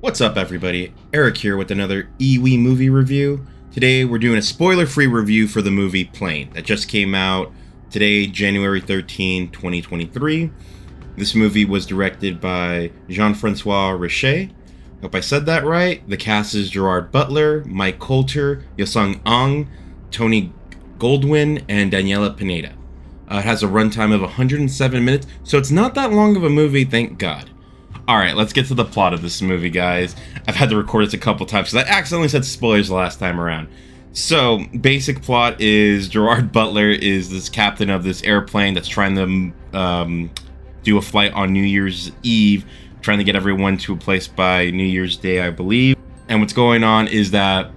What's up, everybody? Eric here with another Iwi movie review. Today we're doing a spoiler-free review for the movie Plane that just came out today, January 13, 2023. This movie was directed by Jean-Francois Richet. Hope I said that right. The cast is Gerard Butler, Mike Colter, Yosung Ang, Tony Goldwyn, and Daniela Pineda. It has a runtime of 107 minutes, so it's not that long of a movie, thank God. Alright, let's get to the plot of this movie, guys. I've had to record this a couple times because I accidentally said spoilers the last time around. So, basic plot is Gerard Butler is this captain of this airplane that's trying to do a flight on New Year's Eve, trying to get everyone to a place by New Year's Day, I believe. And what's going on is that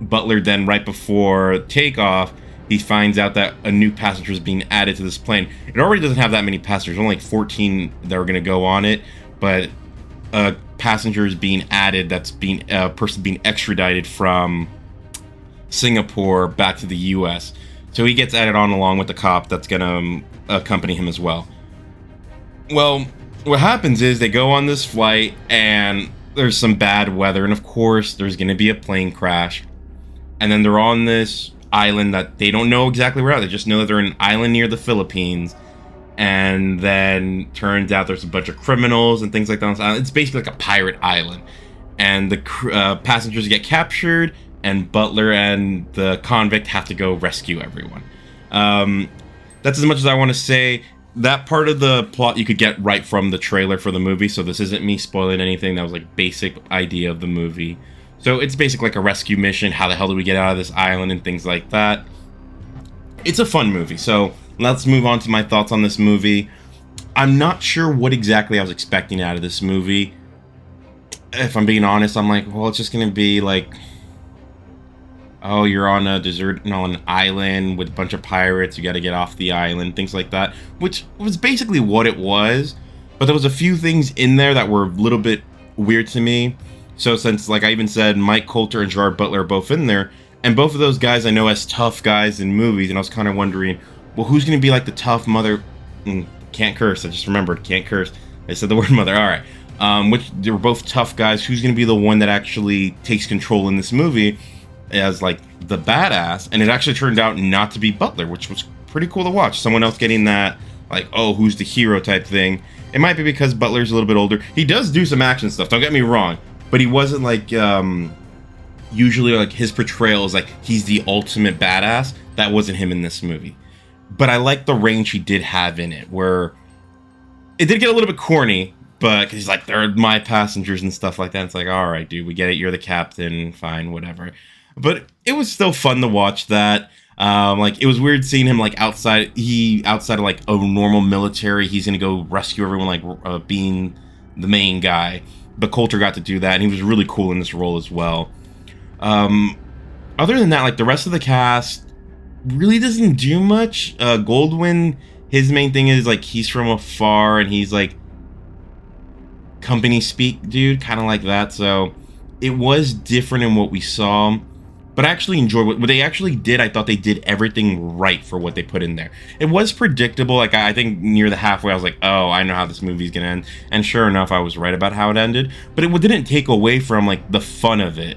Butler then, right before takeoff, he finds out that a new passenger is being added to this plane. It already doesn't have that many passengers, only like 14 that are going to go on it. But a passenger is being added that's being a person being extradited from Singapore back to the US. So he gets added on along with the cop that's gonna accompany him as well. Well, what happens is they go on this flight and there's some bad weather, and of course there's gonna be a plane crash. And then they're on this island that they don't know exactly where at. They just know that they're in an island near the Philippines. And then turns out there's a bunch of criminals and things like that. It's basically like a pirate island. And the passengers get captured, and Butler and the convict have to go rescue everyone. That's as much as I want to say. That part of the plot you could get right from the trailer for the movie, so this isn't me spoiling anything. That was like basic idea of the movie. So it's basically like a rescue mission. How the hell do we get out of this island and things like that. It's a fun movie, so let's move on to my thoughts on this movie. I'm not sure what exactly I was expecting out of this movie. If I'm being honest, I'm like, well, it's just going to be like, oh, you're on a desert, on an island with a bunch of pirates, you got to get off the island, things like that, which was basically what it was. But there was a few things in there that were a little bit weird to me. So since, like I even said, Mike Colter and Gerard Butler are both in there, and both of those guys I know as tough guys in movies, and I was kind of wondering, well, who's going to be like the tough mother? Can't curse. I just remembered. Can't curse. I said the word mother. All right. Which they were both tough guys. Who's going to be the one that actually takes control in this movie as like the badass? And it actually turned out not to be Butler, which was pretty cool to watch. Someone else getting that, like, oh, who's the hero type thing. It might be because Butler's a little bit older. He does do some action stuff. Don't get me wrong. But he wasn't like, usually like his portrayal is like he's the ultimate badass. That wasn't him in this movie. But I like the range he did have in it, where it did get a little bit corny, but cause he's like, they're my passengers and stuff like that. It's like, all right, dude, we get it. You're the captain. Fine, whatever. But it was still fun to watch that. Like, it was weird seeing him like outside of like a normal military. He's going to go rescue everyone, like being the main guy. But Colter got to do that, and he was really cool in this role as well. Other than that, like the rest of the cast really doesn't do much. Goldwyn, his main thing is like he's from afar and he's like company speak dude, kind of like that. So it was different in what we saw, but I actually enjoyed what they actually did. I thought they did everything right for what they put in there. It was predictable. Like I think near the halfway I was like, oh, I know how this movie's gonna end, and sure enough I was right about how it ended. But it didn't take away from like the fun of it.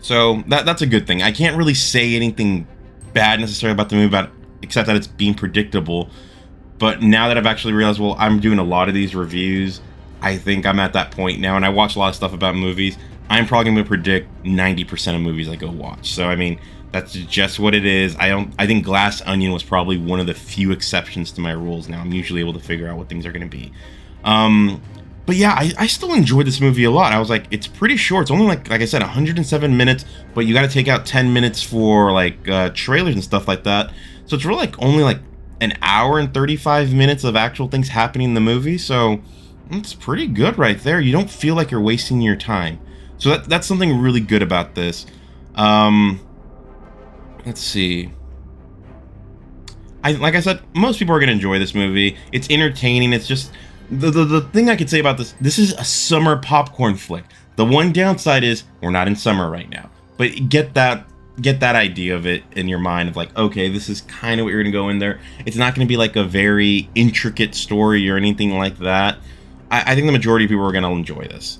So that's a good thing. I can't really say anything bad necessarily about the movie, except that it's being predictable. But now that I've actually realized, well, I'm doing a lot of these reviews, I think I'm at that point now, and I watch a lot of stuff about movies. I'm probably going to predict 90% of movies I go watch. So I mean, that's just what it is. I think Glass Onion was probably one of the few exceptions to my rules. Now I'm usually able to figure out what things are going to be. But yeah, I still enjoyed this movie a lot. I was like, it's pretty short. It's only like I said, 107 minutes, but you got to take out 10 minutes for like trailers and stuff like that. So it's really like only like an hour and 35 minutes of actual things happening in the movie. So it's pretty good right there. You don't feel like you're wasting your time. So that's something really good about this. Let's see. Like I said, most people are going to enjoy this movie. It's entertaining. It's just the thing I could say about this is a summer popcorn flick. The one downside is we're not in summer right now, but get that idea of it in your mind of like, okay, this is kind of what you're gonna go in there. It's not gonna be like a very intricate story or anything like that. I think the majority of people are going to enjoy this.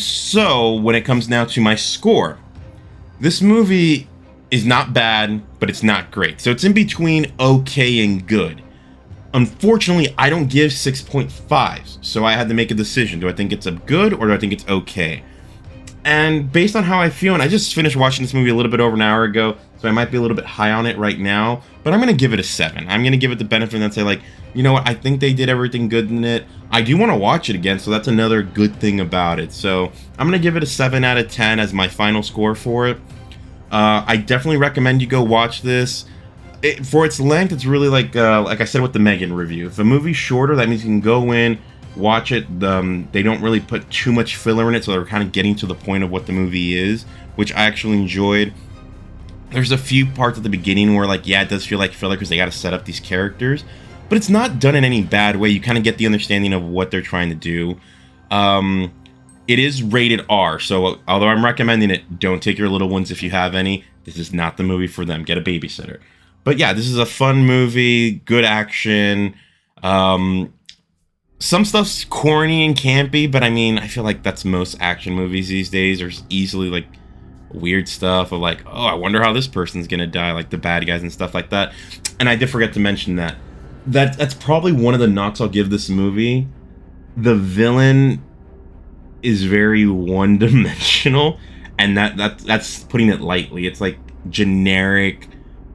So when it comes now to my score, this movie is not bad, but it's not great. So it's in between okay and good. Unfortunately, I don't give 6.5s, so I had to make a decision. Do I think it's a good or do I think it's okay? And based on how I feel, and I just finished watching this movie a little bit over an hour ago, so I might be a little bit high on it right now, but I'm going to give it a 7. I'm going to give it the benefit and say, like, you know what, I think they did everything good in it. I do want to watch it again, so that's another good thing about it. So I'm going to give it a 7 out of 10 as my final score for it. I definitely recommend you go watch this. For its length, it's really like I said with the Megan review. If a movie's shorter, that means you can go in, watch it. They don't really put too much filler in it, so they're kind of getting to the point of what the movie is, which I actually enjoyed. There's a few parts at the beginning where, like, yeah, it does feel like filler because they got to set up these characters, but it's not done in any bad way. You kind of get the understanding of what they're trying to do. It is rated R, so although I'm recommending it, don't take your little ones if you have any. This is not the movie for them. Get a babysitter. But yeah, this is a fun movie, good action. Some stuff's corny and campy, but I mean, I feel like that's most action movies these days. There's easily like weird stuff of like, oh, I wonder how this person's gonna die, like the bad guys and stuff like that. And I did forget to mention that. That's probably one of the knocks I'll give this movie. The villain is very one-dimensional, and that's putting it lightly. It's like generic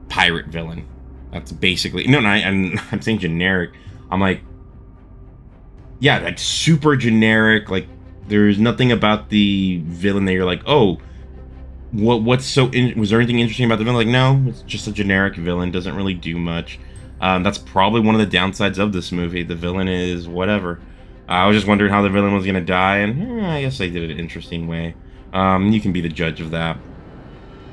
pirate villain. That's basically I'm saying generic. I'm like, yeah, like super generic. Like there's nothing about the villain that you're like, oh, what's was there anything interesting about the villain? Like, no, it's just a generic villain. Doesn't really do much. That's probably one of the downsides of this movie. The villain is whatever. I was just wondering how the villain was gonna die, and I guess they did it an interesting way. You can be the judge of that.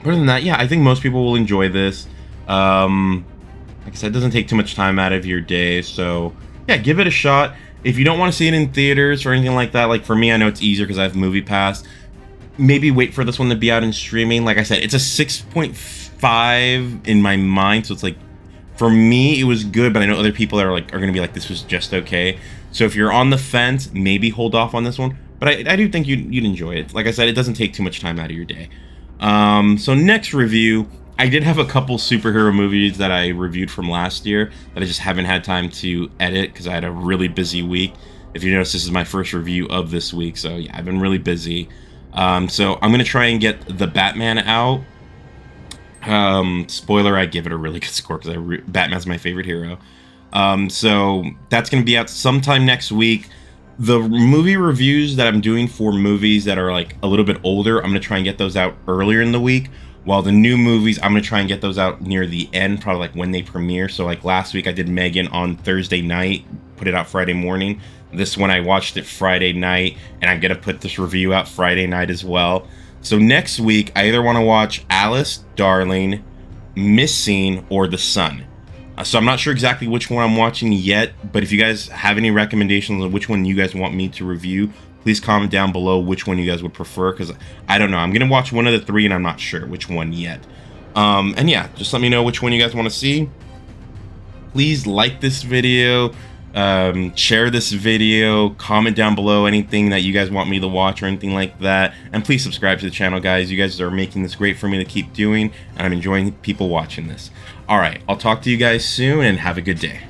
Other than that, yeah, I think most people will enjoy this. Like I said, it doesn't take too much time out of your day, so yeah, give it a shot. If you don't want to see it in theaters or anything like that, like for me, I know it's easier because I have Movie Pass. Maybe wait for this one to be out in streaming. Like I said, it's a 6.5 in my mind, so it's like, for me, it was good, but I know other people are gonna be like, this was just okay. So if you're on the fence, maybe hold off on this one. But I do think you'd enjoy it. Like I said, it doesn't take too much time out of your day. So next review, I did have a couple superhero movies that I reviewed from last year that I just haven't had time to edit because I had a really busy week. If you notice, this is my first review of this week, so yeah, I've been really busy. So I'm gonna try and get The Batman out. Spoiler, I give it a really good score because Batman's my favorite hero. So that's going to be out sometime next week. The movie reviews that I'm doing for movies that are like a little bit older, I'm going to try and get those out earlier in the week, while the new movies, I'm going to try and get those out near the end, probably like when they premiere. So like last week I did Megan on Thursday night, put it out Friday morning. This one I watched it Friday night, and I'm going to put this review out Friday night as well. So next week, I either want to watch Alice, Darling, Missing, or The Sun. So I'm not sure exactly which one I'm watching yet, but if you guys have any recommendations on which one you guys want me to review, please comment down below which one you guys would prefer, because I don't know. I'm going to watch one of the three, and I'm not sure which one yet. And yeah, just let me know which one you guys want to see. Please like this video, share this video, comment down below anything that you guys want me to watch or anything like that, and please subscribe to the channel, guys. You guys are making this great for me to keep doing, and I'm enjoying people watching this. All right, I'll talk to you guys soon, and have a good day.